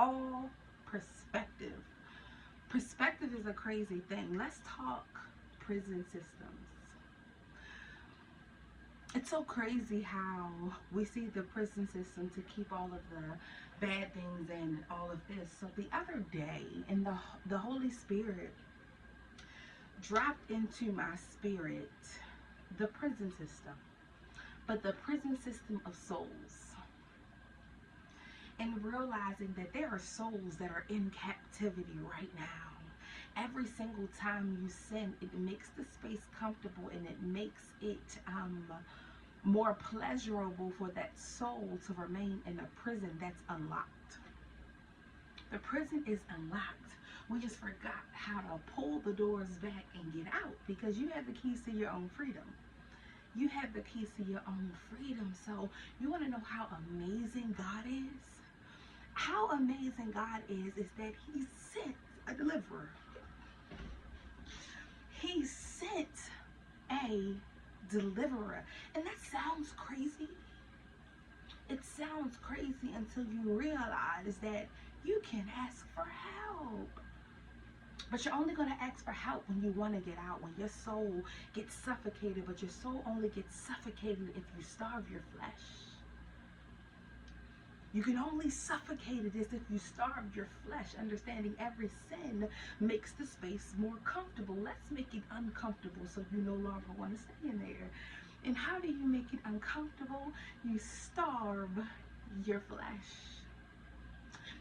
all perspective. Perspective is a crazy thing. Let's talk prison systems. It's so crazy how we see the prison system to keep all of the bad things and all of this. So the other day, and the Holy Spirit dropped into my spirit the prison system, but the prison system of souls, and realizing that there are souls that are in captivity right now. Every single time you sin, it makes the space comfortable, and it makes it more pleasurable for that soul to remain in a prison that's unlocked. The prison is unlocked. We just forgot how to pull the doors back and get out, because you have the keys to your own freedom. You have the keys to your own freedom. So you want to know how amazing God is? How amazing God is that He sent a deliverer. He sent a deliverer. And that sounds crazy. It sounds crazy until you realize that you can ask for help. But you're only going to ask for help when you want to get out, when your soul gets suffocated. But your soul only gets suffocated if you starve your flesh. You can only suffocate it as if you starved your flesh, understanding every sin makes the space more comfortable. Let's make it uncomfortable so you no longer want to stay in there. And how do you make it uncomfortable? You starve your flesh.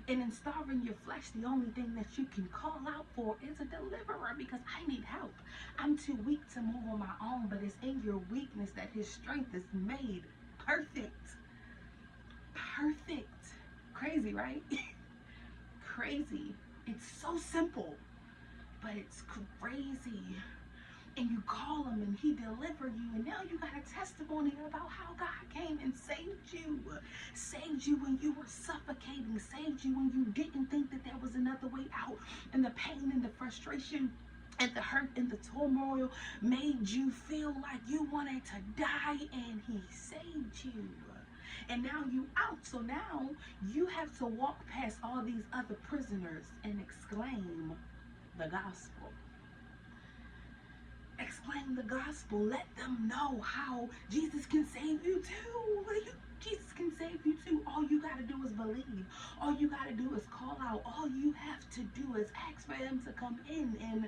And in starving your flesh, the only thing that you can call out for is a deliverer, because I need help. I'm too weak to move on my own, but it's in your weakness that His strength is made perfect. Perfect. Crazy, right? Crazy. It's so simple, but it's crazy. And you call Him and He delivered you, and now you got a testimony about how God came and saved you. Saved you when you were suffocating. Saved you when you didn't think that there was another way out. And the pain and the frustration and the hurt and the turmoil made you feel like you wanted to die, and He saved you. And now you out. So now you have to walk past all these other prisoners and exclaim the gospel. Explain the gospel. Let them know how Jesus can save you too. Jesus can save you too. All you got to do is believe. All you got to do is call out. All you have to do is ask for Him to come in. And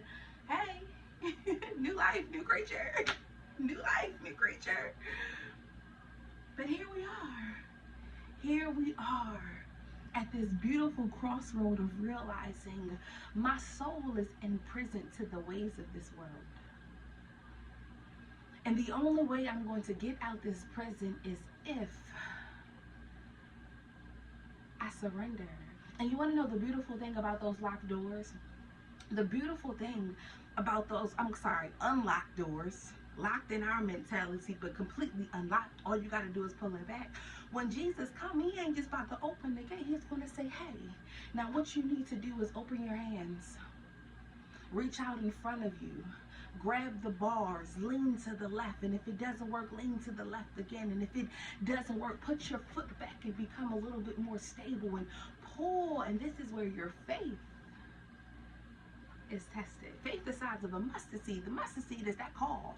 hey, new life, new creature. New life, new creature. But here we are. Here we are at this beautiful crossroad of realizing my soul is imprisoned to the ways of this world. And the only way I'm going to get out this prison is if I surrender. And you want to know the beautiful thing about those locked doors? The beautiful thing about those, unlocked doors, locked in our mentality, but completely unlocked. All you got to do is pull it back. When Jesus comes, He ain't just about to open the gate. He's going to say, hey, now what you need to do is open your hands. Reach out in front of you. Grab the bars, lean to the left, and if it doesn't work, lean to the left again. And if it doesn't work, put your foot back and become a little bit more stable and pull. And this is where your faith is tested. Faith the size of a mustard seed. The mustard seed is that call.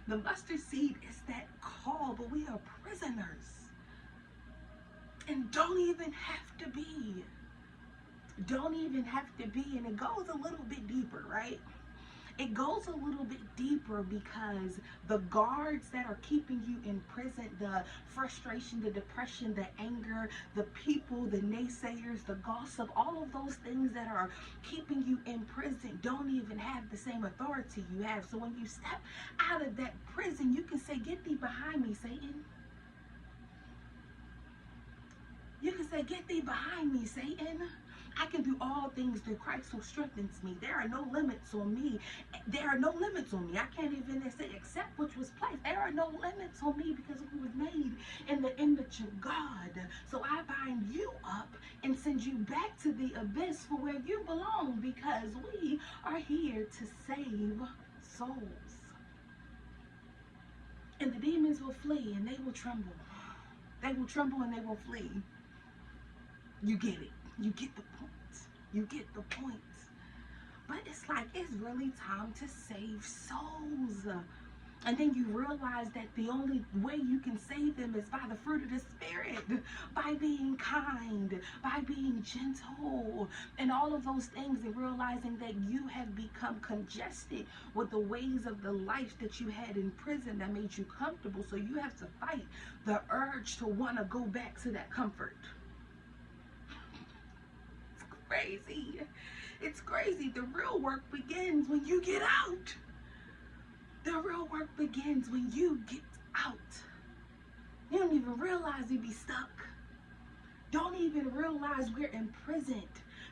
The mustard seed is that call, but we are prisoners. And don't even have to be. Don't even have to be. And it goes a little bit deeper, right? It goes a little bit deeper because the guards that are keeping you in prison, the frustration, the depression, the anger, the people, the naysayers, the gossip, all of those things that are keeping you in prison don't even have the same authority you have. So when you step out of that prison, you can say, get thee behind me, Satan. You can say, get thee behind me, Satan. I can do all things through Christ who strengthens me. There are no limits on me. There are no limits on me. I can't even say accept which was placed. There are no limits on me because we was made in the image of God. So I bind you up and send you back to the abyss for where you belong, because we are here to save souls. And the demons will flee and they will tremble. They will tremble and they will flee. You get it. You get the point. You get the point. But it's like, it's really time to save souls. And then you realize that the only way you can save them is by the fruit of the Spirit, by being kind, by being gentle, and all of those things, and realizing that you have become congested with the ways of the life that you had in prison that made you comfortable. So you have to fight the urge to want to go back to that comfort. It's crazy. It's crazy. The real work begins when you get out. The real work begins when you get out. You don't even realize you be stuck. Don't even realize we're imprisoned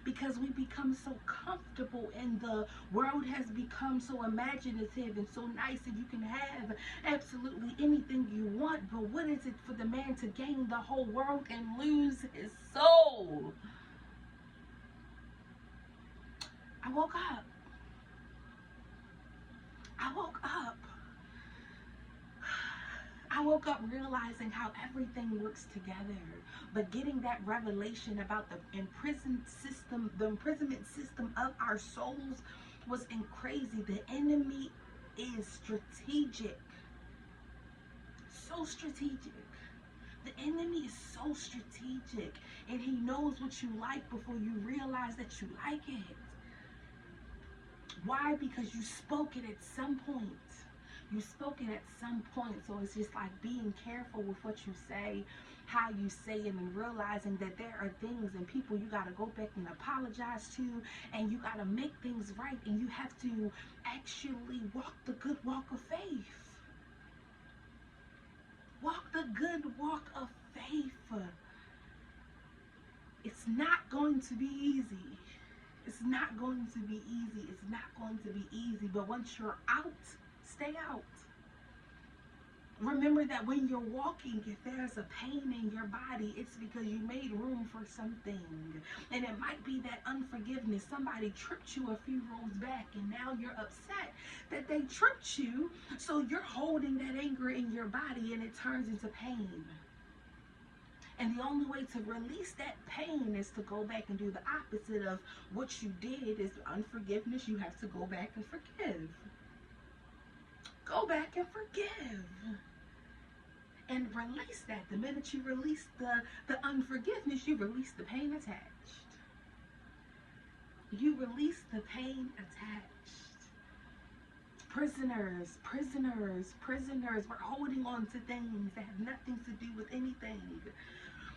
because we become so comfortable and the world has become so imaginative and so nice, and you can have absolutely anything you want. But what is it for the man to gain the whole world and lose his soul? I woke up. I woke up. I woke up realizing how everything works together. But getting that revelation about the imprisonment system of our souls was crazy. The enemy is strategic. So strategic. The enemy is so strategic. And he knows what you like before you realize that you like it. Why? Because you spoke it at some point. You spoke it at some point. So it's just like being careful with what you say, how you say it, and realizing that there are things and people you got to go back and apologize to, and you got to make things right, and you have to actually walk the good walk of faith. Walk the good walk of faith. It's not going to be easy. It's not going to be easy. It's not going to be easy. But once you're out, stay out. Remember that when you're walking, if there's a pain in your body, it's because you made room for something. And it might be that unforgiveness. Somebody tripped you a few rows back, and now you're upset that they tripped you. So you're holding that anger in your body, and it turns into pain. And the only way to release that pain is to go back and do the opposite of what you did. Is unforgiveness. You have to go back and forgive. Go back and forgive. And release that. The minute you release the unforgiveness, you release the pain attached. You release the pain attached. Prisoners, prisoners, prisoners. We're holding on to things that have nothing to do with anything.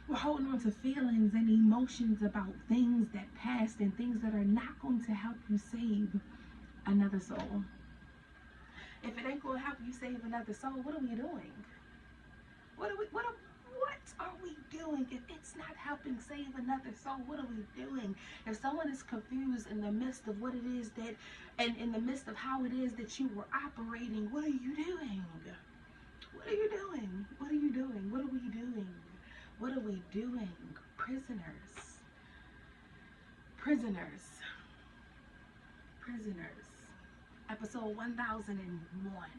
We're holding on to feelings and emotions about things that passed and things that are not going to help you save another soul. If it ain't going to help you save another soul, what are we doing? What are we doing? If it's not helping save another soul, what are we doing? If someone is confused in the midst of what it is that, and in the midst of how it is that you were operating, what are you doing? What are you doing? What are you doing? What are we doing? What are we doing? Prisoners. Prisoners. Prisoners. Episode 1001.